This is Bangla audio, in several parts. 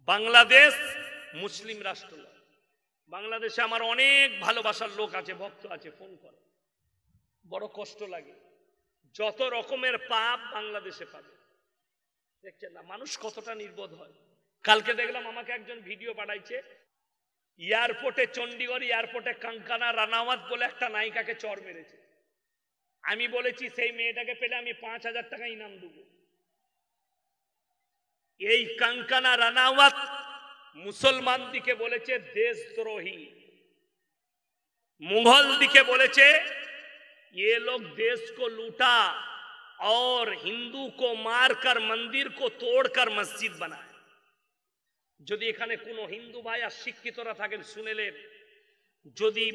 বাংলাদেশ মুসলিম রাষ্ট্র নয়। বাংলাদেশে আমার অনেক ভালোবাসার লোক আছে, ভক্ত আছে, ফোন করে, বড় কষ্ট লাগে। যত রকমের পাপ বাংলাদেশে পাবে, দেখছেন না মানুষ কতটা নির্বোধ হয়। কালকে দেখলাম আমাকে একজন ভিডিও পাঠাইছে, এয়ারপোর্টে, চণ্ডীগড় এয়ারপোর্টে কাঙ্কানা রানাওয়াত বলে একটা নায়িকাকে চড় মেরেছে। আমি বলেছি সেই মেয়েটাকে পেলে আমি 5,000 টাকা ইনাম দেবো। এই কাঙ্কানা রানাওয়াত মুসলমান দিকে বলেছে দেশদ্রোহী, मुगल दिखे बोले ये लोग देश को लूटा और हिंदू को मारकर मंदिर को तोड़कर मस्जिद बनाए। যদি এখানে কোনো হিন্দু ভাই আর শিক্ষিতরা থাকেন শুনেলেন, যদি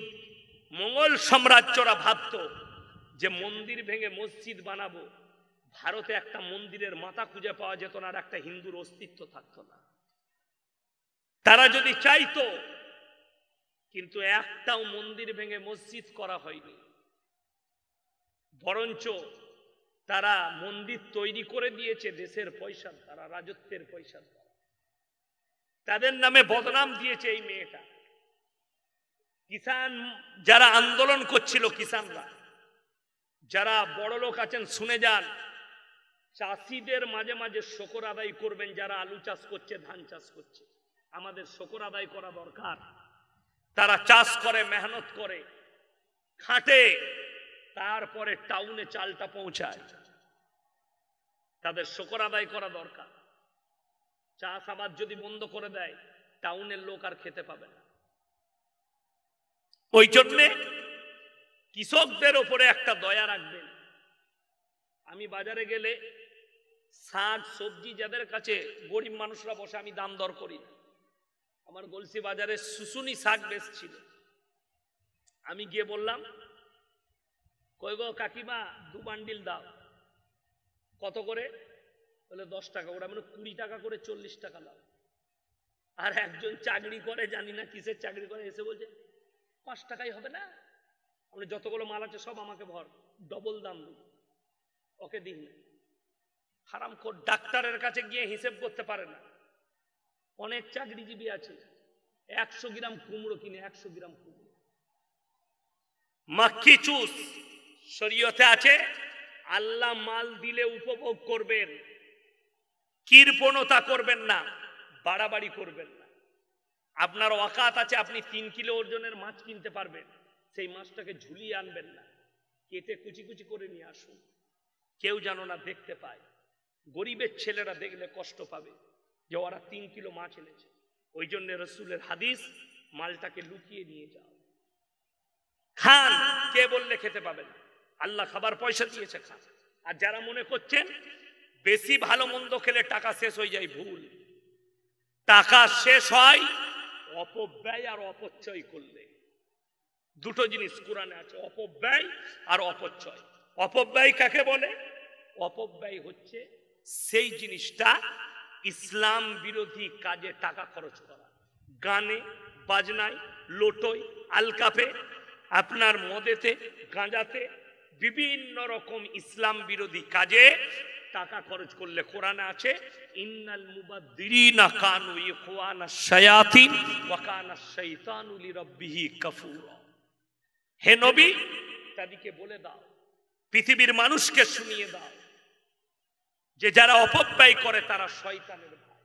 মোগল সাম্রাজ্যরা ভাবতো যে মন্দির ভেঙে মসজিদ বানাবো, ভারতে একটা মন্দিরের মাথা খুঁজে পাওয়া যেত না, আর একটা হিন্দুর অস্তিত্ব থাকতো না। তারা যদি চাইতো, কিন্তু একটাও মন্দির ভেঙে মসজিদ করা হয়নি। বরঞ্চ তারা মন্দির তৈরি করে দিয়েছে দেশের পয়সা দ্বারা, রাজত্বের পয়সা দ্বারা। তাদের নামে বদনাম দিয়েছে এই মেয়েটা। কিষান যারা আন্দোলন করছিল, কিষানরা যারা বড় লোক আছেন শুনে যান, চাষিদের মাঝে মাঝে শকর আদায় করবেন। যারা আলু চাষ করছে, ধান চাষ করছে, আমাদের শকর আদায় করা দরকার। তারা চাষ করে, মেহনত করে, খাটে, তারপরে টাউনে চালটা পৌঁছায়, তাদের শকর আদায় করা দরকার। চাষাবাদ যদি বন্ধ করে দেয়, টাউনের লোক আর খেতে পাবে না। ওই জন্যে কৃষকদের ওপরে একটা দয়া রাখবেন। আমি বাজারে গেলে শাক সবজি যাদের কাছে গরিব মানুষরা বসে, আমি দাম দর করি না। আমার গলসি বাজারে শুশুনি শাক বেচছিল, আমি গিয়ে বললাম, কই গো কাকিমা 2 বান্ডিল দাও। কত করে? বলে 10 টাকা। ওরা মানে 20 টাকা করে 40 টাকা দাও। আর একজন চাকরি করে, জানি না কিসের চাকরি করে, এসে বলছে 5 টাকাই হবে না? আমরা যতগুলো মাল আছে সব আমাকে ভর, ডবল দাম দেব। ওকে দিন না। হারামখোর ডাক্তারের কাছে গিয়ে হিসেব করতে পারে না। অনেক চাকরিজীবী আছে 100 গ্রাম কুমড়ো কিনে 100 গ্রাম কুমড়ো। মাক্কি চুস শরীয়তে আছে, আল্লাহ মাল দিলে উপভোগ করবেন, কৃপণতা করবেন না, বাড়াবাড়ি করবেন না। আপনার ওয়াকাত আছে, আপনি 3 কিলো ওজনের মাছ কিনতে পারবেন, সেই মাছটাকে ঝুলিয়ে আনবেন না, কেটে কুচি কুচি করে নিয়ে আসুন, কেউ যেন না দেখতে পায়। গরিবের ছেলেরা দেখলে কষ্ট পাবে যে ওরা 3 কিলো মাছ এনেছে। ওই জন্য রসুলের হাদিস, মালটাকে লুকিয়ে নিয়ে যাও, খান, কে বললে খেতে পাবেন? আল্লাহ খাবার পয়সা দিয়েছে, খান। আর যারা মনে করছেন বেশি ভালো মন্দ খেলে টাকা শেষ হয়ে যায়, ভুল। টাকা শেষ হয় অপব্যয় আর অপচয় করলে। দুটো জিনিস কোরআনে আছে, অপব্যয় আর অপচয়। অপব্যয় কাকে বলে? অপব্যয় হচ্ছে সেই জিনিসটা ইসলাম বিরোধী কাজে টাকা খরচ করা, গানে বাজনায়, লোটোয়, আলকাপে, আপনার মদেতে, গাঁজাতে, বিভিন্ন রকম ইসলাম বিরোধী কাজে টাকা খরচ করলে কোরআনে আছে, ইন্নাল মুবাদ্দিরিনা কানু ইখওয়ানাশ শায়াতিন ওয়া কানাশ শাইতানু লিরাব্বিহি কাফুরা। হে নবী, তাদেরকে বলে দাও, পৃথিবীর মানুষকে শুনিয়ে দাও যে যারা অপব্যয় করে তারা শয়তানের ভাই।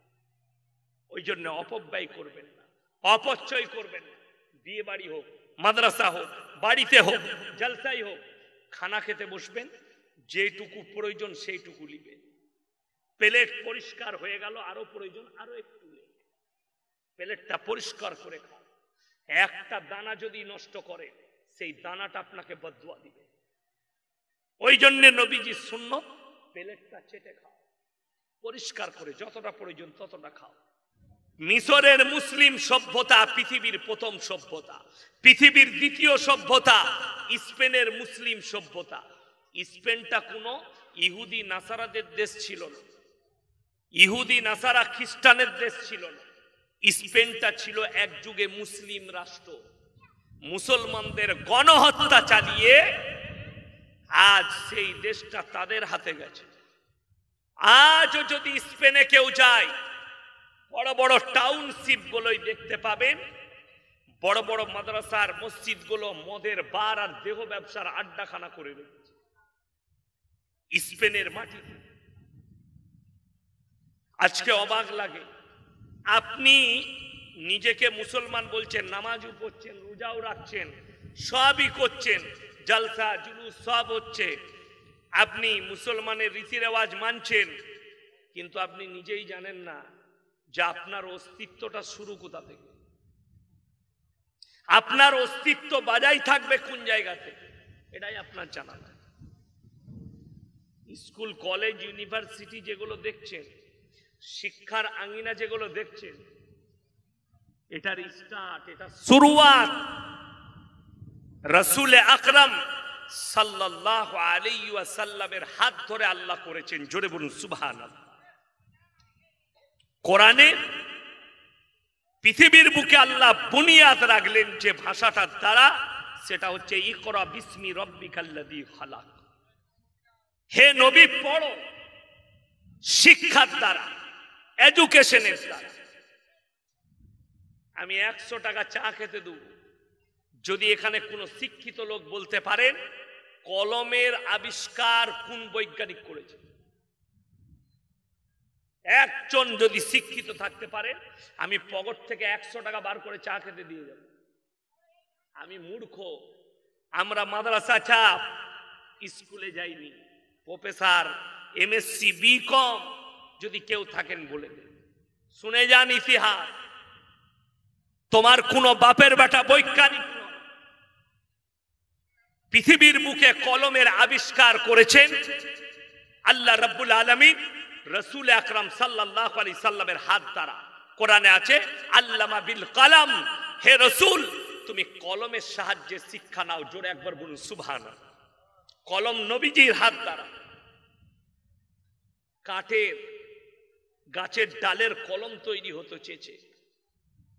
ওই জন্য অপব্যয় করবেন না, অপচয় করবেন না। বিয়ে বাড়ি হোক, মাদ্রাসা হোক, বাড়িতে হোক, জলসাই হোক, খানা খেতে বসবেন, যেটুকু প্রয়োজন সেইটুকু নিবেন। প্লেট পরিষ্কার হয়ে গেল, আরো প্রয়োজন আরো একটু নেই, প্লেটটা পরিষ্কার করে খাও। একটা দানা যদি নষ্ট করে, সেই দানাটা আপনাকে বদদুয়া দিবে। ওই জন্য নবীজির সুন্নত, প্লেটটা চেটে খাও, পরিষ্কার করে, যতটা প্রয়োজন ততটা খাও। মিশরের মুসলিম সভ্যতা পৃথিবীর প্রথম সভ্যতা, পৃথিবীর দ্বিতীয় সভ্যতা স্পেনের মুসলিম সভ্যতা। স্পেনটা কোনো ইহুদি নাসারাদের দেশ ছিল না, ইহুদি নাসারা খ্রিস্টানের দেশ ছিল না। স্পেনটা ছিল এক যুগে মুসলিম রাষ্ট্র। মুসলমানদের গণহত্যা চালিয়ে আজ সেই দেশটা তাদের হাতে গেছে। আজও যদি স্পেনে কেউ যায়, বড় বড় টাউনশিপ গুলোই দেখতে পাবেন বড় বড় মাদ্রাসার মসজিদ গুলো মদের বার আর দেহ ব্যবসার আড্ডাখানা করে রেখেছে। স্পেনের মাটিতে আজকে অবাক লাগে, আপনি নিজেকে মুসলমান বলছেন, নামাজও পড়ছেন, রোজাও রাখছেন, সবই করছেন, জলসা জুলুস সব হচ্ছে, আপনি মুসলমানের রীতি রেওয়াজ মানছেন, কিন্তু আপনি নিজেই জানেন না যে আপনার অস্তিত্বটা শুরু কোথা থেকে, আপনার অস্তিত্ব বজায় থাকবে কোন জায়গা থেকে, এটাই আপনার জানা না। স্কুল কলেজ ইউনিভার্সিটি যেগুলো দেখছেন, শিক্ষার আঙ্গিনা যেগুলো দেখছেন, এটার স্টার্ট, এটা শুরুয়াত রাসূল আকরাম সাল্লাল্লাহু আলাইহি ওয়াসাল্লামের হাত ধরে আল্লাহ করেছেন। জোরে বলুন সুবহানাল্লাহ। কোরআনে পৃথিবীর বুকে আল্লাহ বুনিয়াদ রাখলেন যে ভাষাটার দ্বারা, সেটা হচ্ছে ইকরা বিসমি রাব্বিকাল্লাযী খালাক। হে নবী পড়ো, শিক্ষার দ্বারা, এডুকেশনের দ্বারা। আমি 100 টাকা চা খেতে দেব, যদি এখানে কোন শিক্ষিত লোক বলতে পারেন কলমের আবিষ্কার কোন বৈজ্ঞানিক করেছে, একজন যদি শিক্ষিত থাকতে পারে, আমি পকেট থেকে 100 টাকা বার করে চা খেতে দিয়ে যাব। আমি মূর্খ, আমরা মাদ্রাসা ছাপ, স্কুলে যাইনি, প্রফেসর, এমএসসি, বিকম যদি কেউ থাকেন বলে দেন, শুনে যান ইতিহাস। তোমার কোন বাপের বেটা বৈজ্ঞানিক নয়। পৃথিবীর বুকে কলমের আবিষ্কার করেছেন আল্লাহ রাব্বুল আলামিন রাসূল আকরাম সাল্লাল্লাহু আলাইহি সাল্লামের হাত দ্বারা। কোরআনে আছে আল্লামা বিল কলম, হে রাসূল তুমি কলমের সাহায্যে শিক্ষা নাও। জোরে একবার বলুন সুবহানাল্লাহ। কলম নবীজির হাত দ্বারা। কাঠের গাছের ডালের কলম তৈরি হতো চেচে,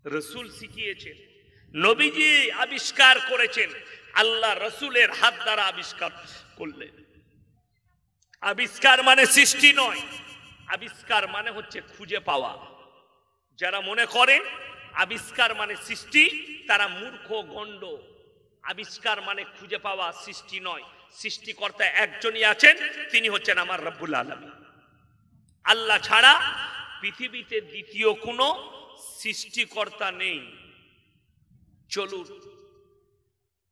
রাসূল শিখিয়েছেন, নবীজি আবিষ্কার করেছেন, আল্লাহ রাসূলের হাত দ্বারা আবিষ্কার করলেন। আবিষ্কার মানে সৃষ্টি নয়, আবিষ্কার মানে হচ্ছে খুঁজে পাওয়া। যারা মনে করে আবিষ্কার মানে সৃষ্টি, তারা মূর্খ, গণ্ড। আবিষ্কার মানে খুঁজে পাওয়া, সৃষ্টি নয়। সৃষ্টিকর্তা একজনই আছেন, তিনি হচ্ছেন আমার রব্বুল আলামিন। আল্লাহ ছাড়া পৃথিবীতে দ্বিতীয় কোনো সৃষ্টিকর্তা নেই। চলুন,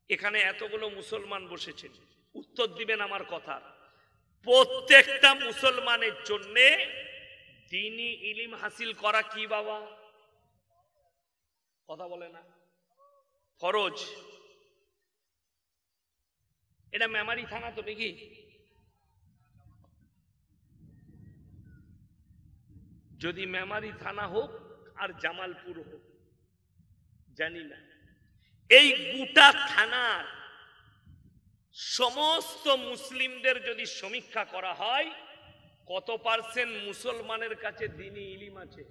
এখানে এতগুলো মুসলমান বসেছেন, উত্তর দিবেন আমার কথা। প্রত্যেকটা মুসলমানের জন্য দ্বীনি ইলম হাসিল করা কি বাবা? কথা বলে না, ফরজ। এটা মেমারি থানা তো নাকি? যদি মেমারি থানা হোক আর জামালপুর হোক জানি না, এই গোটা থানার সমস্ত মুসলিমদের যদি সমীক্ষা করা হয়, কত পার্সেন্ট মুসলমানের কাছে দ্বীনি ইলম আছে?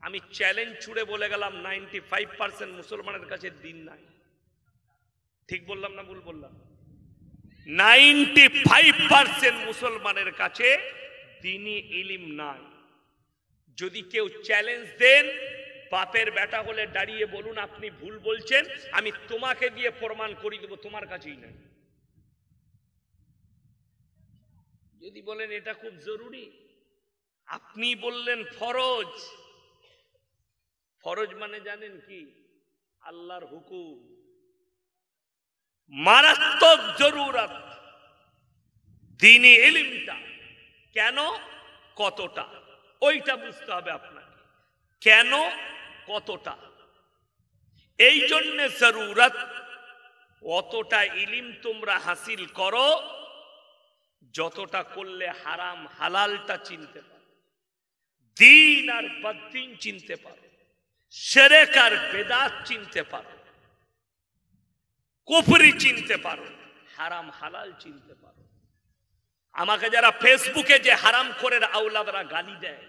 আমি চ্যালেঞ্জ ছুড়ে বলে গেলাম 95% মুসলমানের কাছে দ্বীন নাই। ঠিক বললাম না ভুল বললাম? 95% মুসলমানের কাছে দ্বীনি ইলম নাই। যদি কেউ চ্যালেঞ্জ দেন, বাপের বেটা হলে দাঁড়িয়ে বলুন আপনি ভুল বলছেন, আমি তোমাকে দিয়ে প্রমাণ করিয়ে দেবো তোমার কাছেই নাই। যদি বলেন এটা খুব জরুরি, আপনি বললেন ফরজ। ফরজ মানে জানেন কি? আল্লাহর হুকুম, মারাত্মক জরুরত দ্বীনি ইলমটা। কেন, কতটা, ওইটা বুঝতে হবে আপনাকে। কেন, কতটা, এই জন্য জরুরত। অতটা ইলম তোমরা হাসিল করো যতটা করলে হারাম হালালটা চিনতে পারো, দ্বীন আর বদ্দীন চিনতে পারো, শিরক আর বেদাত চিনতে পারো, কুফরি চিনতে পারো, হারাম হালাল চিনতে পারো। আমাকে যারা ফেসবুকে যে হারামখোরের আওলাদরা গালি দেয়,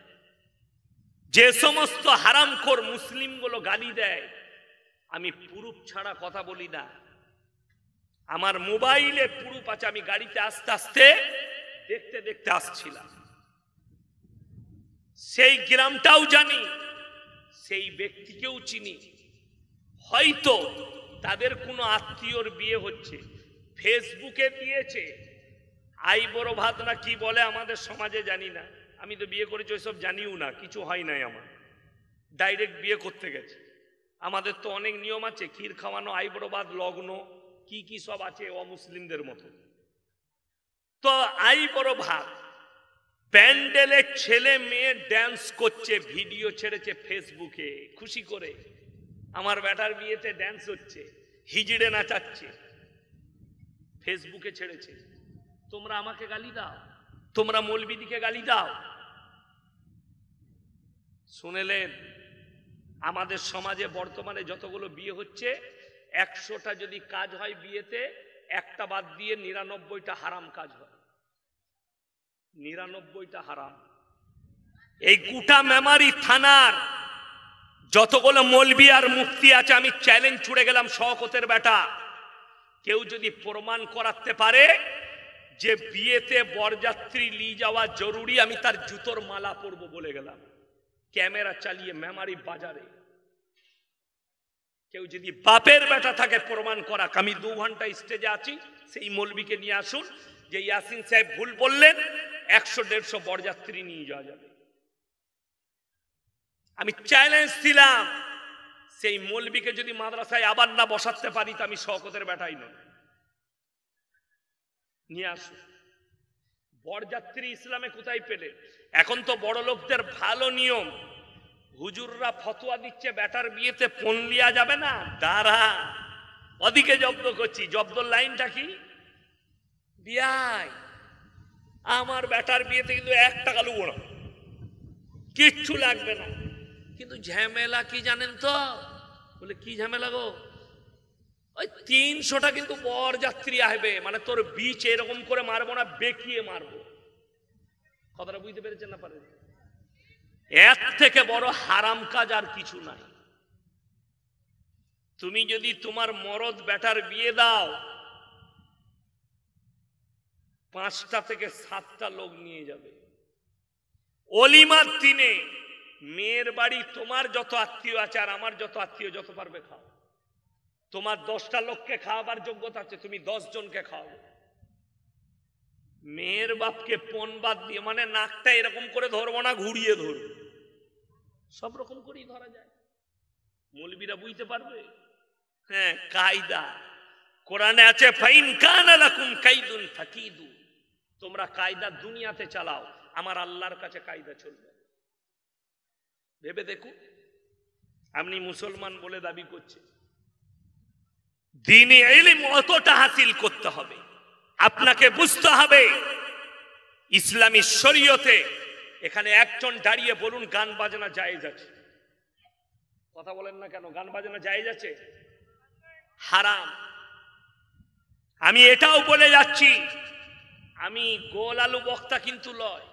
যে সমস্ত হারামখোর মুসলিমগুলো গালি দেয়, আমি প্রুফ ছাড়া কথা বলি না। আমার মোবাইলে প্রুফ আছে। আমি গাড়িতে আস্তে আস্তে দেখতে দেখতে আসছিলাম, সেই গ্রামটাও জানি, সেই ব্যক্তিকেও চিনি, হয়তো তাদের কোনো আত্মীয়র বিয়ে হচ্ছে, ফেসবুকে দিয়েছে, আই বড় ভাত না কি বলে আমাদের সমাজে জানি না, আমি তো বিয়ে করেছি ওইসব জানিও না, কিছু হয় নাই আমার, ডাইরেক্ট বিয়ে করতে গেছে। আমাদের তো অনেক নিয়ম আছে, ক্ষীর খাওয়ানো, আই বড় ভাত, লগ্ন, কি কি সব আছে অমুসলিমদের মতো। তো আই বড় ভাত, প্যান্ডেলে ছেলে মেয়ে ড্যান্স করছে, ভিডিও ছেড়েছে ফেসবুকে খুশি করে, আমার বেটার বিয়েতে ড্যান্স হচ্ছে, হিজড়ে নাচাচ্ছে, ফেসবুকে ছেড়েছে। তোমরা আমাকে গালি দাও, তোমরা মৌলবীদিকে গালি দাও। শুনেলেন, আমাদের সমাজে বর্তমানে যতগুলো বিয়ে হচ্ছে, 100টা যদি কাজ হয় বিয়েতে, একটা বাদ দিয়ে 99টা হারাম কাজ হয়, 99টা হারাম। এই গোটা মেমারি থানার যতগুলো মৌলবি আর মুফতি আছে, আমি চ্যালেঞ্জ ছুড়ে গেলাম, শওকতের বেটা, কেউ যদি প্রমাণ করাতে পারে যে বিয়েতে বরযাত্রী নিয়ে যাওয়া জরুরি, আমি তার জুতোর মালা পরবো বলে গেলাম, ক্যামেরা চালিয়ে মেমারি বাজারে। কেউ যদি বাপের বেটা থাকে প্রমাণ করা, আমি 2 ঘন্টা স্টেজে আছি, সেই মৌলবীকে নিয়ে আসুন যে ইয়াসিন সাহেব ভুল বললেন, 100-150 বরযাত্রী নিয়ে যাওয়া যাবে। আমি চ্যালেঞ্জ দিলাম, সেই মৌলবীকে যদি মাদ্রাসায় আবার না বসাতে পারি, তো আমি শওকতের বেটাই নয়, নিয়ে আসুন। বরযাত্রী ইসলামে কোথায় পেলে? এখন তো বড় লোকদের ভালো নিয়ম, হুজুররা ফতোয়া দিচ্ছে বেটার বিয়েতে পণ লিয়া যাবে না, দাঁড়া ওদিকে জব্দ করছি। জব্দর লাইনটা কি? বিয়াই আমার বেটার বিয়েতে কিন্তু 1 টাকা লুবো না, কিচ্ছু লাগবে না, কিন্তু ঝামেলা কি জানেন তো? বলে কি ঝামেলা গো? ওই 300টা কিন্তু বরযাত্রী আসবে, মানে তোর বিচ এরকম করে মারবো না, বেঁকিয়ে মারবো। কথাটা বুঝতে পেরেছেন না পারেন? এর থেকে বড় হারাম কাজ আর কিছু নাই। তুমি যদি তোমার মরদ বেটার বিয়ে দাও, 5টা থেকে 7টা লোক নিয়ে যাবে। অলিমার দিনে মেয়ের বাড়ি তোমার যত আত্মীয় আছে আর আমার যত আত্মীয়, যত পারবে খাও। তোমার 10টা লোককে খাওয়াবার যোগ্যতা আছে, তুমি 10 জনকে খাওয়াবে। মেয়ের বাপকে পণ বাদ দিয়ে, মানে নাকটা এরকম করে ধরবো না, ঘুরিয়ে ধরবো, সব রকম করেই ধরা যায়। মৌলবীরা বুঝতে পারবে? হ্যাঁ, কায়দা কোরআনে আছে, ফাইন কানা লাকুম কাইদুন ফাকিদু, তোমরা কায়দা দুনিয়াতে চালাও, আমার আল্লাহর কাছে কায়দা চলবে। ভেবে দেখুন, আপনি মুসলমান বলে দাবি করছে, দ্বীনি ইলম অতটা হাসিল করতে হবে, আপনাকে বুঝতে হবে ইসলামী শরীয়তে। এখানে একজন দাঁড়িয়ে বলুন গান বাজনা জায়েজ আছে? কথা বলেন না কেন? গান বাজনা জায়েজ আছে? হারাম। আমি এটাও বলে যাচ্ছি, আমি গোল আলু বক্তা কিন্তু লয়।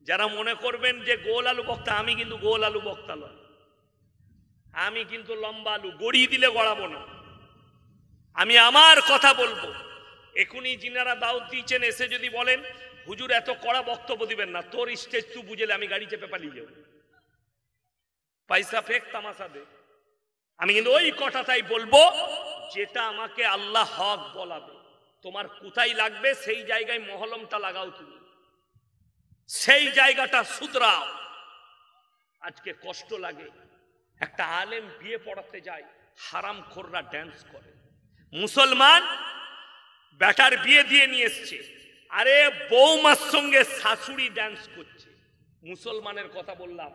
যারা মনে করবেন যে গোল আলু বক্তা, আমি কিন্তু গোল আলু বক্তা লয়, আমি কিন্তু লম্বা আলু, গড়িয়ে দিলে গড়াবো না, আমি আমার কথা বলবো। এখনই যিনারা দাওয়াত দিয়েছেন এসে যদি বলেন হুজুর এত কড়া বক্তব্য দিবেন না, তোর স্টেজ তুই বুঝলে, আমি গাড়ি চেপে পালিয়ে যাবো, পয়সা ফেক তামাশা দে। আমি কিন্তু ওই কথাটাই বলবো যেটা আমাকে আল্লাহ হক বলাবে। তোমার কোথায় লাগবে সেই জায়গায় মহলমটা লাগাও, তুমি সেই জায়গাটা শুধরাও। আজকে কষ্ট লাগে, একটা আলেম বিয়ে পড়াতে যায়, হারামখোররা ড্যান্স করে। মুসলমান বেটার বিয়ে দিয়ে নিয়ে এসছে, আরে বৌমার সঙ্গে শাশুড়ি ড্যান্স করছে। মুসলমানের কথা বললাম,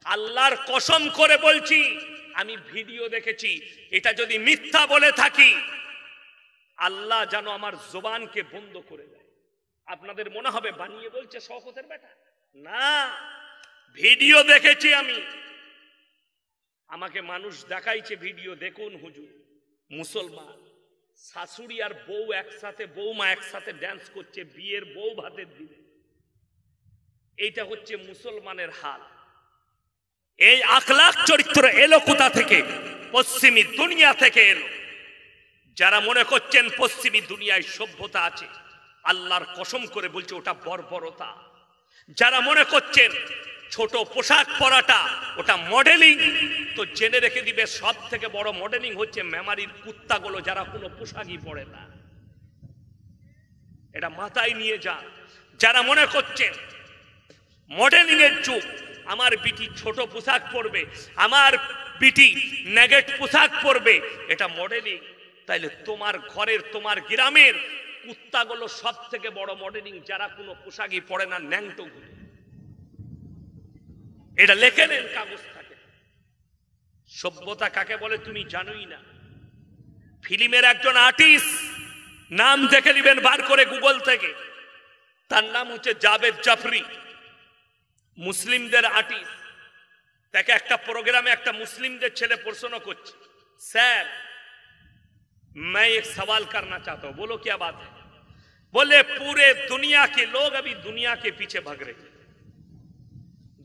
আল্লাহর কসম করে বলছি, আমি ভিডিও দেখেছি, এটা যদি মিথ্যা বলে থাকি আল্লাহ যেন আমার জবানকে বন্ধ করে দেয়। আপনাদের মনে হবে বানিয়ে বলছে শওকতের বেটা, না, ভিডিও দেখেছি আমি, আমাকে মানুষ দেখাইছে ভিডিও। দেখুন হুজুর, মুসলমান শাশুড়ি আর বউ একসাথে, বৌমা একসাথে ড্যান্স করছে বিয়ের বউ ভাতের দিনে। এইটা হচ্ছে মুসলমানের হাল। এই আখলাক চরিত্র এলো কোথা থেকে? পশ্চিমী দুনিয়া থেকে এলো। যারা মনে করছেন পশ্চিমী দুনিয়ায় সভ্যতা আছে, আল্লাহর কসম করে বলছে ওটা বর্বরতা। যারা মনে করছেন ছোট পোশাক পরাটা ওটা মডেলিং। তো জেনে রেখে দিবে সব থেকে বড় মডেলিং হচ্ছে মেমারির কুত্তাগুলো যারা কোনো পোশাকই পরে না। এটা মাথায় নিয়ে যান যারা মনে করছেন মডেলিং এর যুগ, আমার বিটি ছোট পোশাক পরবে, আমার বিটি নেগেট পোশাক পরবে, এটা মডেলিং। তাইলে তোমার ঘরের তোমার গ্রামের কুত্তাগুলো সব থেকে বড় মডেলিং যারা কোনো পোশাকই পরে না, ন্যাংটোগুলো। এটা লেখে নেন কাগজ থাকে। সভ্যতা কাকে বলে তুমি জানোই না। ফিল্মের একজন আর্টিস্ট, নাম দেখে নেবেন বার করে গুগল থেকে, তার নাম হচ্ছে জাভেদ জাফরি, মুসলিমদের আর্টিস্ট। তাকে একটা প্রোগ্রামে একটা মুসলিমদের ছেলে প্রশ্ন করছে, স্যার मैं एक सवाल करना चाहता हूं, बोलो क्या बात है? बोले पूरे दुनिया के लोग अभी दुनिया के पीछे भाग रहे हैं,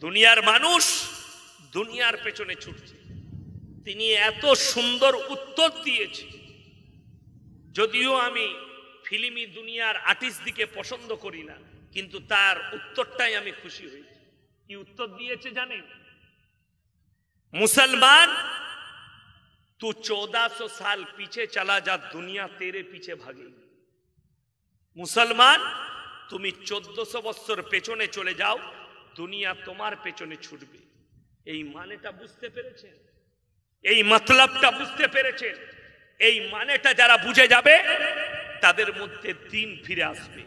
দুনিয়ার মানুষ দুনিয়ার পেছনে ছুটছে। তিনি এত সুন্দর উত্তর দিয়েছে, যদিও আমি ফিল্মি দুনিয়ার আর্টিস্ট দিকে পছন্দ করি না, কিন্তু তার উত্তরটাই আমি খুশি হয়েছি। কি উত্তর দিয়েছে জানেন? মুসলমান तू 1400 साल पीछे चला जा, दुनिया तेरे पीछे भागेगी। मुसलमान তুমি 1400 বছর পেছনে চলে যাও, দুনিয়া তোমার পেছনে ছুটবে। এই মানেটা বুঝতে পেরেছেন? এই মতলবটা বুঝতে পেরেছেন? এই মানেটা যারা বুঝে যাবে তাদের মধ্যে দিন ফিরে আসবে।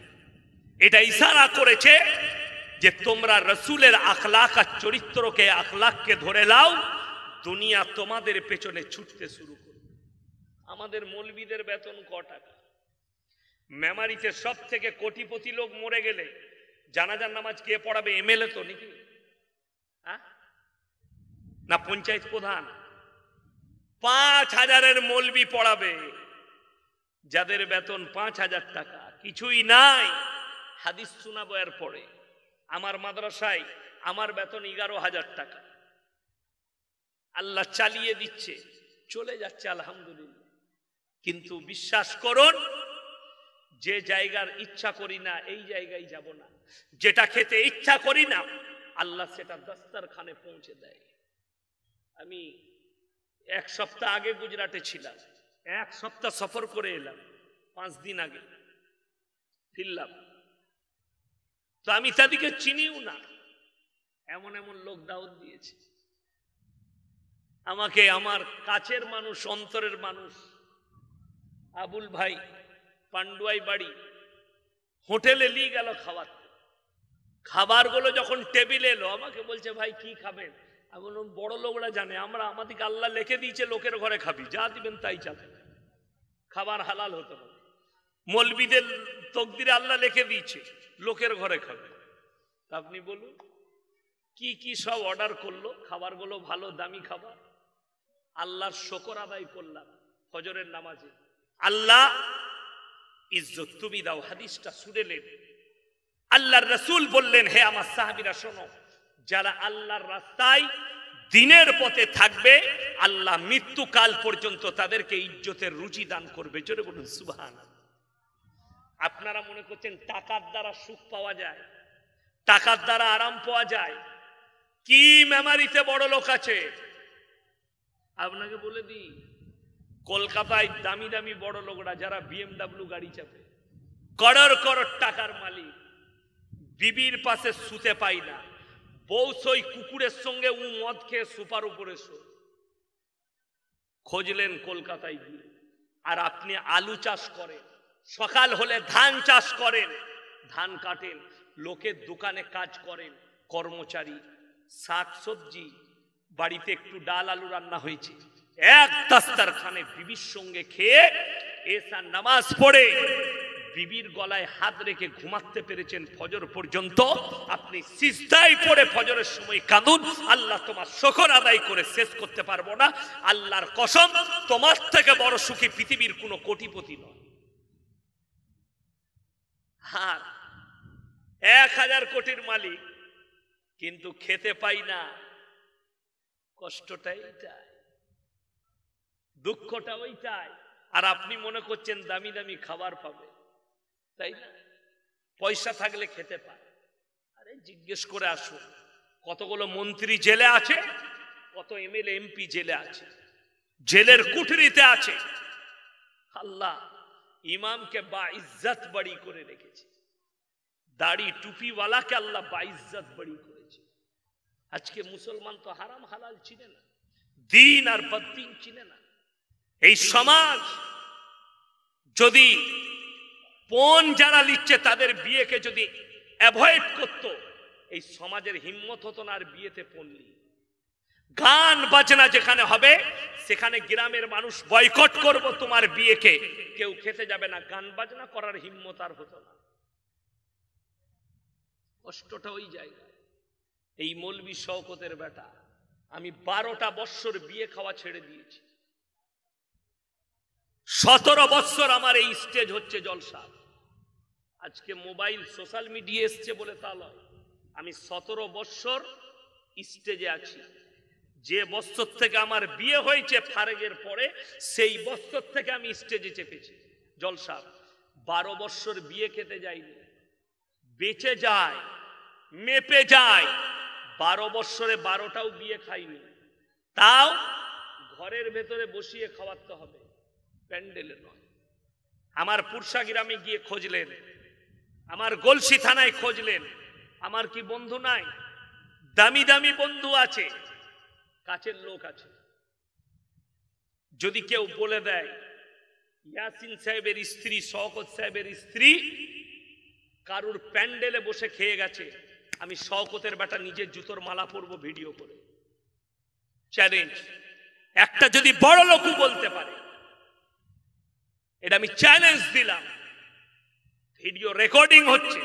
এটা ইশারা করেছে যে তোমরা রাসূলের আখলাক আর চরিত্রকে আখলাককে ধরে নাও, দুনিয়া তোমাদের পেছনে ছুটতে শুরু করবে। আমাদের মৌলবীদের বেতন ক টাকা? মেমারিতে সব থেকে কোটিপতি লোক মরে গেলে জানাজার নামাজ কে পড়াবে? এমএলএ তো নাকি? না পঞ্চায়েত প্রধান? 5000-এর মৌলবী পড়াবে, যাদের বেতন 5000 টাকা, কিছুই নাই। হাদিস শোনাবো এর পরে। আমার মাদ্রাসায় আমার বেতন 11,000 টাকা, আল্লাহ চালিয়ে দিচ্ছে, চলে যাচ্ছে আলহামদুলিল্লাহ। কিন্তু বিশ্বাস করুন, যে জায়গার ইচ্ছা করি না এই জায়গায় যাব না, যেটা খেতে ইচ্ছা করি না আল্লাহ সেটা দস্তরখানে পৌঁছে দেয়। আমি 1 সপ্তাহ আগে গুজরাটে ছিলাম, 1 সপ্তাহ সফর করে এলাম, 5 দিন আগে ফিরলাম। তো আমি তাদেরকে চিনিও না, এমন এমন লোক দাওয়াত দিয়েছে আমাকে। আমার কাছের মানুষ, অন্তরের মানুষ, আবুল ভাই পান্ডুয়াই বাড়ি, হোটেলে নিয়ে গেল খাবার। খাবারগুলো যখন টেবিলে এলো আমাকে বলছে, ভাই কি খাবেন? আমি বললাম বড় লোকরা জানে, আমরা আমাদেরকে আল্লাহ লিখে দিয়েছে লোকের ঘরে খাবি, যা দিবেন তাই চাবে, খাবার হালাল হতে হবে। মৌলবীদের তকদিরে আল্লাহ লিখে দিয়েছে লোকের ঘরে খাবে। আপনি বলুন কি কি সব অর্ডার করলো, খাবারগুলো ভালো দামি খাবার। আল্লাহর শুকর আদায় করলাম ফজরের নামাজে। আল্লাহ ইজ্জত তুমি দাও। হাদিসটা শুনেলেন, আল্লাহর রাসূল বললেন, হে আমার সাহাবীরা শোনো, যারা আল্লাহর রাস্তায় দিনের পথে থাকবে আল্লাহ মৃত্যুকাল পর্যন্ত তাদেরকে ইজ্জতের রুচি দান করবে। জোরে বলুন সুবহানাল্লাহ। আপনারা মনে করছেন টাকার দ্বারা সুখ পাওয়া যায়, টাকার দ্বারা আরাম পাওয়া যায়? কি মেমারিতে বড় লোক আছে আপনাকে বলে দিই, কলকাতায় দামি দামি বড় লোকরা যারা BMW গাড়ি চাপে, করোড় করোড় টাকার মালিক, বিবির পাশে শুতে পাই না, বউ সই কুকুরের সঙ্গে উ মদ খেয়ে সুপার উপরে শো। খোঁজলেন কলকাতায় গিয়ে। আর আপনি আলু চাষ করেন, সকাল হলে ধান চাষ করেন, ধান কাটেন, লোকের দোকানে কাজ করেন, কর্মচারী, শাক সবজি, বাড়িতে একটু ডাল আলু রান্না হয়েছে, এক দস্তরখানে বিবির সঙ্গে খেয়ে এসা নামাজ পড়ে বিবির গলায় হাত রেখে ঘুমাতে পেরেছেন ফজর পর্যন্ত। আপনি সিজদায় পড়ে ফজরের সময় কাঁদুন, আল্লাহ তোমার শুকর আদায় করে শেষ করতে পারবো না। আল্লাহর কসম, তোমার থেকে বড় সুখী পৃথিবীর কোনো কোটিপতি নয়। আর 1000 কোটির মালিক, কিন্তু খেতে পাই না। কষ্টটা এইটাই, দুঃখটা ওইটাই। আর আপনি মনে করছেন দামি দামি খাবার পাবে, তাই না? পয়সা থাকলে খেতে পায়। আরে জিজ্ঞেস করে আসুন কতগুলো মন্ত্রী জেলে আছে, কত এমএলএ এমপি জেলে আছে, জেলের কুঠরিতে আছে। আল্লাহ ইমামকে বা ইজ্জত বড়ি করে রেখেছে, দাড়ি টুপিওয়ালাকে আল্লাহ বা ইজ্জত বড়ি করেছে। আজকে মুসলমান তো হারাম হালাল চিনে না, দিন আর বদ্দিন চিনে না। এই সমাজ যদি পণ যারা লিখছে তাদের বিয়েকে যদি অ্যাভয়েড করতো, এই সমাজের হিম্মত হতো না আর বিয়েতে পণলি। গান বাজনা যেখানে হবে সেখানে গ্রামের মানুষ বয়কট করব তোমার বিয়েকে, কেউ খেতে যাবে না, গান বাজনা করার হিম্মত আর হতো না। কষ্টটা ওই জায়গায়। এই মৌলবি শওকতের বেটা, আমি 12টা বৎসর বিয়ে খাওয়া ছেড়ে দিয়েছি। 17 বৎসর আমার এই স্টেজ হচ্ছে জলসা। আজকে মোবাইল সোশ্যাল মিডিয়া এসছে বলে তা নয়, আমি 17 বৎসর স্টেজে আছি। যে বৎসর থেকে আমার বিয়ে হয়েছে ফারেগের পরে, সেই বৎসর থেকে আমি স্টেজে চেপেছি জলসা। 12 বৎসর বিয়ে খেতে যাইনি, বেঁচে যায়, মেপে যায়। 12 বৎসরে 12টাও বিয়ে খাইনি, তাও ঘরের ভেতরে বসিয়ে খাওয়াতে হবে, প্যান্ডেলে নয়। আমার পুরসা গ্রামে গিয়ে খোঁজলেন, আমার গলসি থানায় খোঁজলেন, আমার কি বন্ধু নাই? দামি দামি বন্ধু আছে, কাছের লোক আছে। যদি কেউ বলে দেয় ইয়াসিন সাহেবের স্ত্রী, শওকত সাহেবের স্ত্রী কারুর প্যান্ডেলে বসে খেয়ে গেছে, আমি শওকতের বেটা নিজের জুতোর মালা পরবো ভিডিও করে। চ্যালেঞ্জ, একটা যদি বড় লোকও বলতে পারে, এটা আমি চ্যালেঞ্জ দিলাম। ভিডিও রেকর্ডিং হচ্ছে,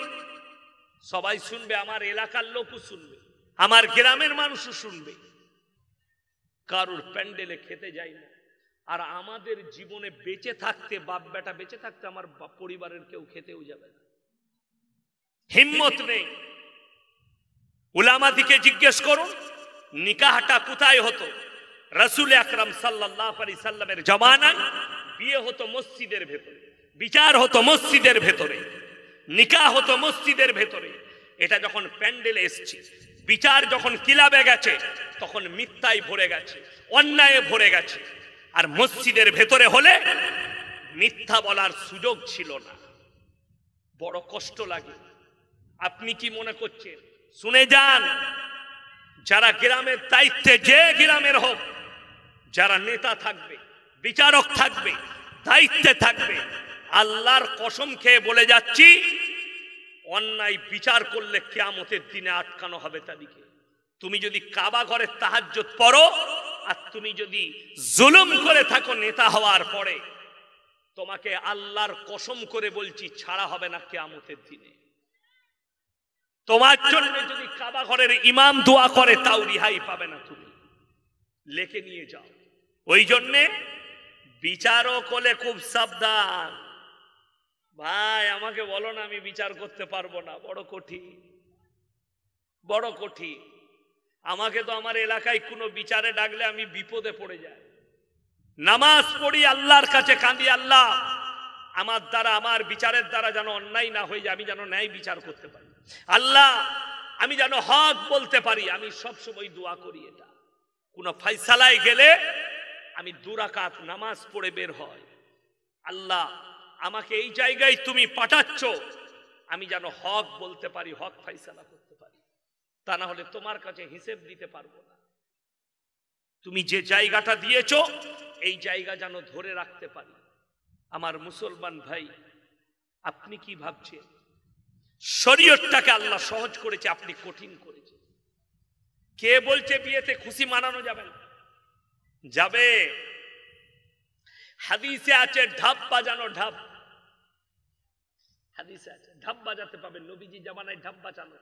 সবাই শুনবে, আমার এলাকার লোকও শুনবে, আমার গ্রামের মানুষও শুনবে। কারুর প্যান্ডেলে খেতে যাই না। আর আমাদের জীবনে বেঁচে থাকতে, বাপ বেটা বেঁচে থাকতে আমার পরিবারের কেউ খেতেও যাবে না, হিম্মত নেই। উলামাদিকে জিজ্ঞেস করুন নিকাহটা কোথায় হতো। রাসূল আকরাম সাল্লাল্লাহু আলাইহি সাল্লামের জামানায় বিয়ে হতো মসজিদের ভেতরে, বিচার হতো মসজিদের ভেতরে, নিকাহ হতো মসজিদের ভেতরে। এটা যখন প্যান্ডেলে এসছে, বিচার যখন কিলাবে গেছে, তখন মিথ্যায় ভরে গেছে, অন্যায়ে ভরে গেছে। আর মসজিদের ভেতরে হলে মিথ্যা বলার সুযোগ ছিল না। বড় কষ্ট লাগে। আপনি কি মনে করছেন? শুনে যান, যারা গ্রামের দায়িত্বে, যে গ্রামের হোক, যারা নেতা থাকবে, বিচারক থাকবে, দায়িত্বে থাকবে, আল্লাহর কসম খেয়ে বলে যাচ্ছি, অন্যায় বিচার করলে কিয়ামতের দিনে আটকানো হবে তাদেরকে। তুমি যদি কাবা ঘরে তাহাজ্জুদ পড়ো আর তুমি যদি জুলুম করে থাকো নেতা হওয়ার পরে, তোমাকে আল্লাহর কসম করে বলছি ছাড়া হবে না কিয়ামতের দিনে। তোমার জন্য যদি কাবা ঘরের ইমাম দোয়া করে তাও রিহাই পাবে না, তুমি লেখে নিয়ে যাও। ওই জন্যে বিচারক হলে খুব সাবধান। ভাই আমাকে বলো না, আমি বিচার করতে পারবো না, বড় কঠিন, বড় কঠিন। আমাকে তো আমার এলাকায় কোনো বিচারে ডাকলে আমি বিপদে পড়ে যাই। নামাজ পড়ি, আল্লাহর কাছে কাঁদি, আল্লাহ আমার দ্বারা, আমার বিচারের দ্বারা যেন অন্যায় না হয়ে যায়, আমি যেন ন্যায় বিচার করতে পারি, আল্লাহ আমি যেন হক বলতে পারি। আমি সবসময় দোয়া করি এটা। কোনো ফয়সালায় গেলে আমি 2 রাকাত নামাজ পড়ে বের হয়, আল্লাহ আমাকে এই জায়গায় তুমি পাঠাচ্ছ, আমি যেন হক বলতে পারি, হক ফয়সালা করতে পারি। তা না হলে তোমার কাছে হিসেব দিতে পারবো না। তুমি যে জায়গাটা দিয়েছো এই জায়গা যেন ধরে রাখতে পারি। আমার মুসলমান ভাই, আপনি কি ভাবছেন শরীয়তটাকে আল্লাহ সহজ করেছে, আপনি কঠিন করেছে? কে বলছে বিয়েতে খুশি মানানো যাবে না? যাবে। হাদিসে আছে ঢাপ বাজানো, ঢাপ, হাদিসে আছে ঢাপ বাজাতে পাবেন। নবীজি জামানায় ঢাপ বাজানো,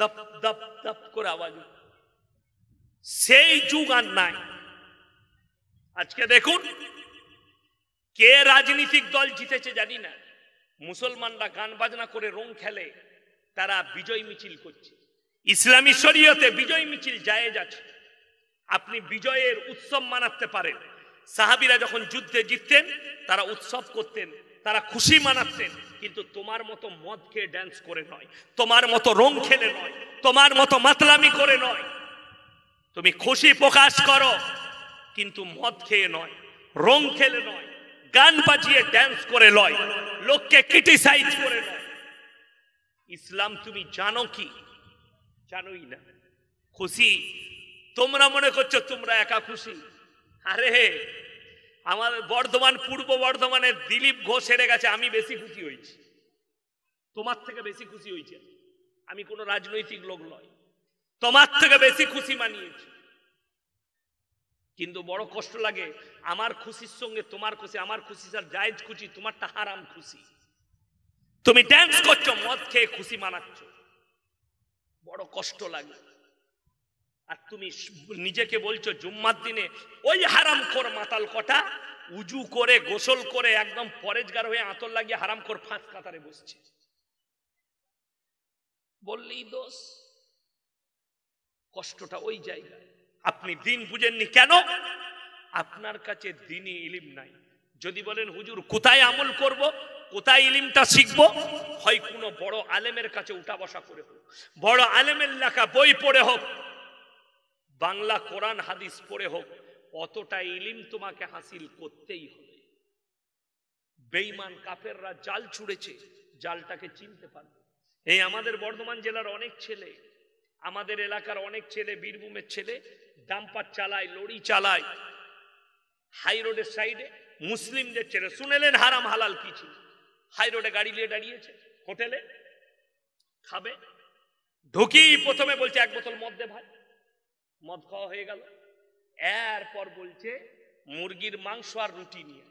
দপ দপ দপ করে আওয়াজ, সেই যুগ আর নাই। আজকে দেখুন কে রাজনৈতিক দল জিতেছে জানি না, মুসলমানরা গান বাজনা করে রং খেলে, তারা বিজয় মিছিল করছে। ইসলামী শরীয়তে বিজয় মিছিল জায়েজ আছে, আপনি বিজয়ের উৎসব মানাতে পারেন। সাহাবীরা যখন যুদ্ধে জিততেন তারা উৎসব করতেন, তারা খুশি মানাতেন। কিন্তু তোমার মতো মদ খেয়ে ড্যান্স করে নয়, তোমার মতো রং খেলে নয়, তোমার মতো মাতলামি করে নয়। তুমি খুশি প্রকাশ করো, কিন্তু মদ খেয়ে নয়, রং খেলে নয়, গান বাজিয়ে ড্যান্স করে নয়, লোককে ক্রিটিসাইজ করে নয়। ইসলাম তুমি জানো কি? জানোই না। খুশি তোমরা মনে করছো তোমরা একা খুশি। আরে আমাদের বর্ধমান, পূর্ব বর্ধমানের দিলীপ ঘোষ হেরে গেছে, আমি বেশি খুশি হয়েছি, তোমার থেকে বেশি খুশি হয়েছে। আমি কোনো রাজনৈতিক লোক নয়, তোমার থেকে বেশি খুশি মানিয়েছি। কিন্তু বড় কষ্ট লাগে, আমার খুশির সঙ্গে তোমার খুশি, আমার খুশি স্যার জায়েজ খুশি, তোমারটা হারাম খুশি। তুমি ড্যান্স করছো, মদ খেয়ে খুশি মানাচ্ছ, বড় কষ্ট লাগে। আর তুমি নিজেকে বলছো জুম্মার দিনে ওই হারামখোর মাতাল কটা উজু করে গোসল করে একদম পরেজগার হয়ে আতর লাগিয়ে হারামখোর ফাঁস কাতারে বসছে, বললেই দোষ। কষ্টটা ওই জায়গায়। আপনি দিন বুঝেননি কেন? আপনার কাছে দিনই ইলিম নাই। যদি বলেন হুজুর কোথায় আমল করব, কোথায় ইলিমটা শিখব, হয় কোনো বড় আলেমের কাছে উঠা বসা করে হোক, বড় আলেমের লেখা বই পড়ে হোক, বাংলা কোরআন হাদিস পড়ে হোক, অতটা ইলিম তোমাকে হাসিল করতেই হবে। বেঈমান কাফেররা জাল ছুড়েছে, জালটাকে চিনতে পারবে। এই আমাদের বর্ধমান জেলার অনেক ছেলে, আমাদের এলাকার অনেক ছেলে, বীরভূমের ছেলে ডাম্পার চালায়, লরি চালায় হাই রোডের সাইডে। মুসলিমদের ছেলে, শুনেলেন হারাম হালাল কি ছিল? হাই রোডে গাড়ি নিয়ে দাঁড়িয়েছে, হোটেলে খাবে, ঢুকি প্রথমে বলছে এক বোতল মদ দে ভাই, মদ খাওয়া হয়ে গেল। এরপর বলছে মুরগির মাংস আর রুটি নিয়ে।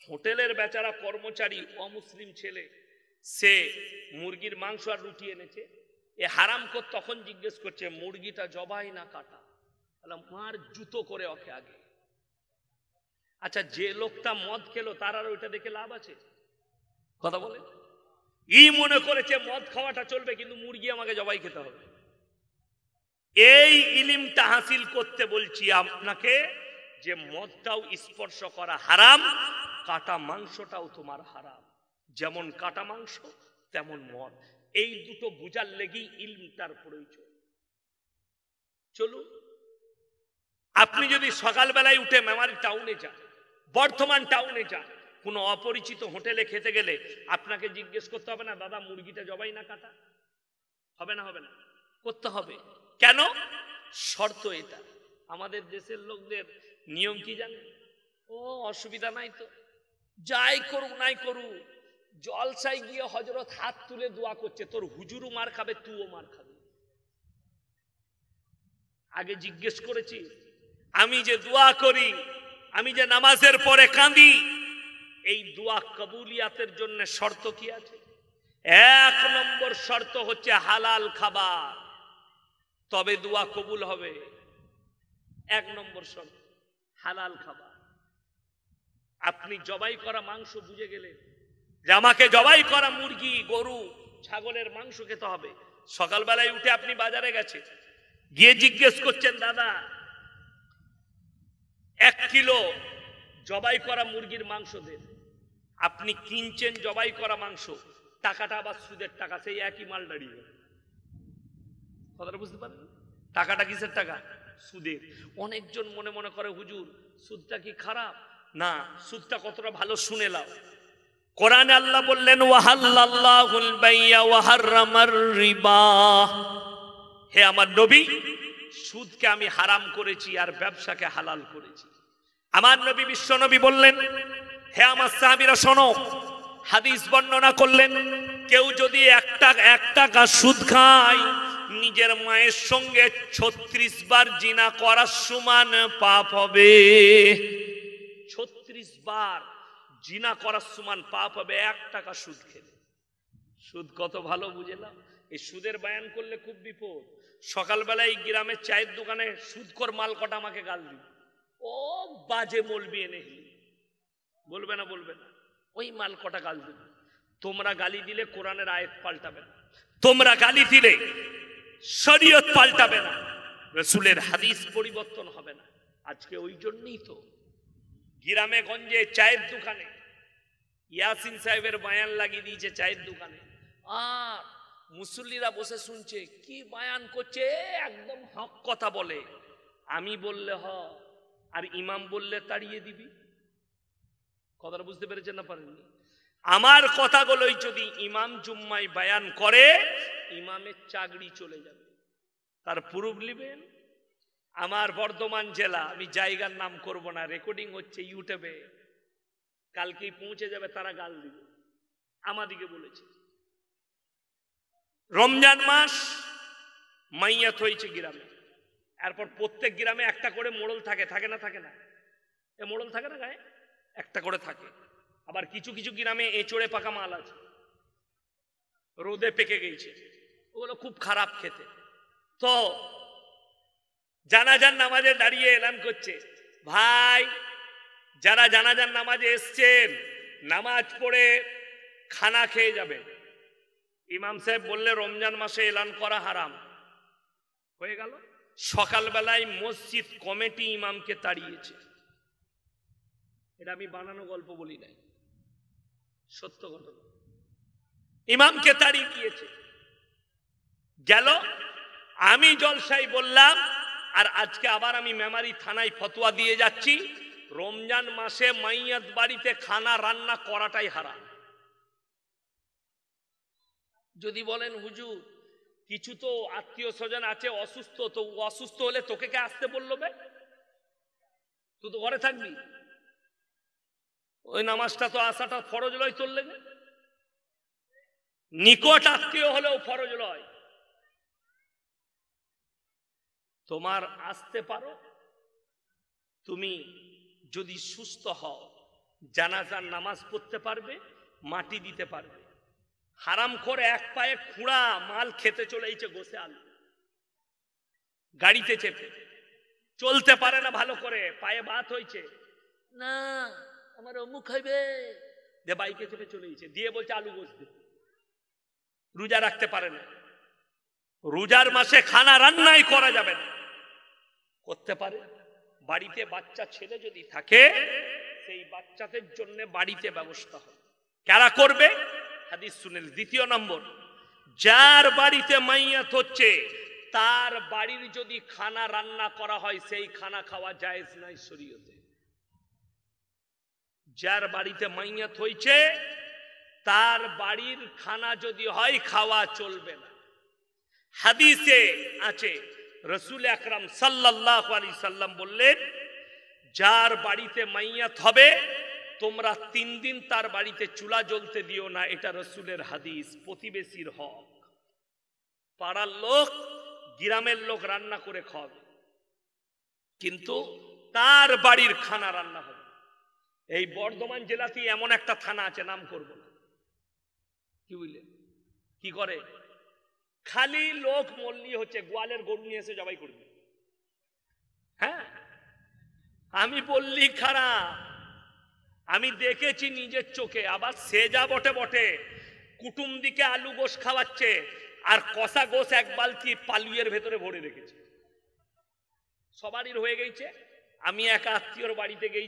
হোটেলের বেচারা কর্মচারী অমুসলিম ছেলে, সে মুরগির মাংস আর রুটি এনেছে। এ হারামখোর তখন জিজ্ঞেস করছে মুরগিটা জবাই না কাটা? মার জুতো করে ওকে আগে। আচ্ছা, যে লোকটা মদ খেলো তার আর ওইটা দেখে লাভ আছে? কথা বলে ই মনে করেছে মদ খাওয়াটা চলবে, কিন্তু মুরগি আমাকে জবাই খেতে হবে। এই ইলিমটা হাসিল করতে বলছি আপনাকে যে মদটাও স্পর্শ করা হারাম, কাটা মাংসটাও তোমার হারাম। যেমন কাটা মাংস তেমন মদ। এই দুটো বুঝার লেগেই ইলমটার প্রয়োজন। চলুন, আপনি যদি সকালবেলায় উঠে মেমারি টাউনে যান, বর্ধমান টাউনে যান, কোনো অপরিচিত হোটেলে খেতে গেলে আপনাকে জিজ্ঞেস করতে হবে না দাদা মুরগিটা জবাই না কাটা? হবে না? হবে না? করতে হবে। কেন? শর্ত এটা। আমাদের দেশের লোকদের নিয়ম কি জানেন? ও অসুবিধা নাই তো, যাই করুক নাই করুক, জলসায় গিয়ে হযরত হাত তুলে দোয়া করছে, তোর হুজুরও মার খাবে, তুইও মার খাবে। আগে জিজ্ঞেস করেছি? আমি যে দোয়া করি, আমি যে নামাজের পরে কাঁদি, এই দোয়া কবুলিয়াতের জন্য শর্ত কি আছে? এক নম্বর শর্ত হচ্ছে হালাল খাবার, তবে দোয়া কবুল হবে। এক নম্বর শর্ত হালাল খাবার। আপনি জবাই করা মাংস বুঝে গেলেন যে আমাকে জবাই করা মুরগি, গরু, ছাগলের মাংস খেতে হবে। সকালবেলায় উঠে আপনি বাজারে গেছে, গিয়ে জিজ্ঞেস করছেন দাদা 1 কিলো জবাই করা মুরগির মাংস দেন। আপনি কিনছেন জবাই করা মাংস, টাকাটা আবার সুদের টাকা, সেই একই মাল দাঁড়িয়ে। কথাটা বুঝতে পারেন? টাকাটা কিসের টাকা? সুদের। অনেকজন মনে মনে করে হুজুর সুদটা কি খারাপ? না, সুদটা কতটা ভালো শুনে লাও। কোরআনে আল্লাহ বললেন ওয়াহাল্লাল্লাহুল বাইয়া ওয়া হাররামার রিবা। হে আমার নবী, সুদকে আমি হারাম করেছি আর ব্যবসাকে হালাল করেছি। আমার নবী বিশ্ব নবী বললেন, হে আমার সাহাবীরা শোনো, হাদিস বর্ণনা করলেন, কেউ যদি এক টাকা সুদ খায়, নিজের মায়ের সঙ্গে 36 বার জিনা করার সমান পাপ হবে। 36 বার জিনা করার সমান পাপ হবে 1 টাকা সুদ খেলে। সুদ কত ভালো বুঝলাম। এই সুদের বয়ান করলে খুব বিপদ। সকালবেলায় গ্রামের চায়ের দোকানে সুদখোর মাল কটা আমাকে গাল দিবে, ও বাজে মলবি এনে বলবে না? বলবে না? ওই মাল কটা গাল দিবে। তোমরা গালি দিলে কোরআনের আয়াত পাল্টাবে না, তোমরা গালি দিলে শরীয়ত পাল্টাবে না, রাসূলের হাদিস পরিবর্তন হবে না। আজকে ওই জন্যই তো গ্রামে গঞ্জে চায়ের দোকানে ইয়াসিন সাহেবের বায়ান লাগিয়ে দিয়েছে চায়ের দোকানে, আর মুসল্লিরা বসে শুনছে, কি বায়ান করছে, একদম হক কথা বলে। আমি বললে হ আর ইমাম বললে তাড়িয়ে দিবি। কথাটা বুঝতে পেরেছেন না পারেননি? আমার কথাগুলোই যদি ইমাম জুম্মায় বায়ান করে, ইমামের চাকরি চলে যাবে। তার প্রুফ নেবেন। আমার বর্ধমান জেলা, আমি জায়গার নাম করব না, রেকর্ডিং হচ্ছে ইউটিউবে, কালকেই পৌঁছে যাবে, তারা গাল দিবে, আমাদিকে বলেছে। রমজান মাস মাইয়াত হয়েছে গ্রামে, এরপর প্রত্যেক গ্রামে একটা করে মোড়ল থাকে, থাকে না? থাকে না? এ মোড়ল থাকে না গায়ে? একটা করে থাকে। আবার কিছু কিছু গ্রামে এঁচড়ে পাকা মাল আছে, রোদে পেকে গেছে, ওগুলো খুব খারাপ খেতে। তো জানাজার নামাজে দাঁড়িয়ে এলান করছে, ভাই যারা জানাজার নামাজে এসছেন, নামাজ পড়ে খানা খেয়ে যাবেন। ইমাম সাহেব বললে রমজান মাসে এলান করা হারাম। হয়ে গেল। সকালবেলায় মসজিদ কমিটি ইমামকে তাড়িয়েছে। এটা আমি বানানো গল্প বলি নাই, সত্য ঘটনা। ইমামকে তাড়িয়ে দিয়েছে। গেল, আমি জলসাই বললাম, আর আজকে আবার আমি মেমারি থানায় ফতোয়া দিয়ে যাচ্ছি, রমজান মাসে মাইয়াত বাড়িতে খানা রান্না করাটাই হারাম। যদি বলেন হুজুর কিছু তো আত্মীয় স্বজন আছে অসুস্থ, তো অসুস্থ হলে তোকে কে আসতে বললো? বে তুই তো ঘরে থাকবি, ওই নামাজটা তো আসাটা ফরজ লয় তোর লেগে। নিকট আত্মীয় হলেও ফরজ লয়। তোমার আসতে পারো, তুমি যদি সুস্থ হও জানাজার নামাজ পড়তে পারবে, মাটি দিতে পারবে। হারাম করে এক পায়ে খুঁড়া মাল খেতে চলেছে, গোসে আলু, গাড়িতে চেপে, চলতে পারে না ভালো করে, পায়ে বাত হয়েছে, না আমার অমুক খাইবে, দে বাইকে চেপে চলেছে, দিয়ে বলছে আলু গোসতে। রোজা রাখতে পারে না, রোজার মাসে খানা রান্নাই করা যাবে না। করতে পারে, বাড়িতে বাচ্চা ছেলে যদি থাকে, সেই বাচ্চাদের জন্য বাড়িতে ব্যবস্থা হবে। কারা করবে? হাদিস শুনেন। দ্বিতীয় নম্বর, যার বাড়িতে মাইয়াত হচ্ছে তার বাড়ির যদি খানা রান্না করা হয়, সেই খানা খাওয়া জায়েজ নাই শরীয়তে। যার বাড়িতে মাইয়াত হয়েছে তার বাড়ির খানা যদি হয়, খাওয়া চলবে না। হাদিসে আছে, রাসূল আকরাম সাল্লাল্লাহু আলাইহি সাল্লাম বললেন, যার বাড়িতে মাইয়াত হবে তোমরা 3 দিন তার বাড়িতে চুলা জ্বলতে দিও না। এটা রাসূলের হাদিস। প্রতিবেশীর হক। পাড়ার লোক, গ্রামের লোক রান্না করে খাওয়াবে, কিন্তু তার বাড়ির খানা রান্না হবে। এই বর্ধমান জেলাতে এমন একটা থানা আছে, নাম করব না, কি বুঝলেন? কি করে? খালি লোক মল্লি হচ্ছে, গোয়ালের গরু নিয়ে এসে জবাই করবে। হ্যাঁ, আমি বললি খারাপ, আমি দেখেছি নিজের চোখে। আবার সে যা বটে বটে, কুটুম দিকে আলু গোশ খাওয়াচ্ছে, আর কষা গোশ এক বালতি পালুয়ের ভেতরে ভরে রেখেছে। সবারই হয়ে গেছে। আমি এক আত্মীয়র বাড়িতে গেছি,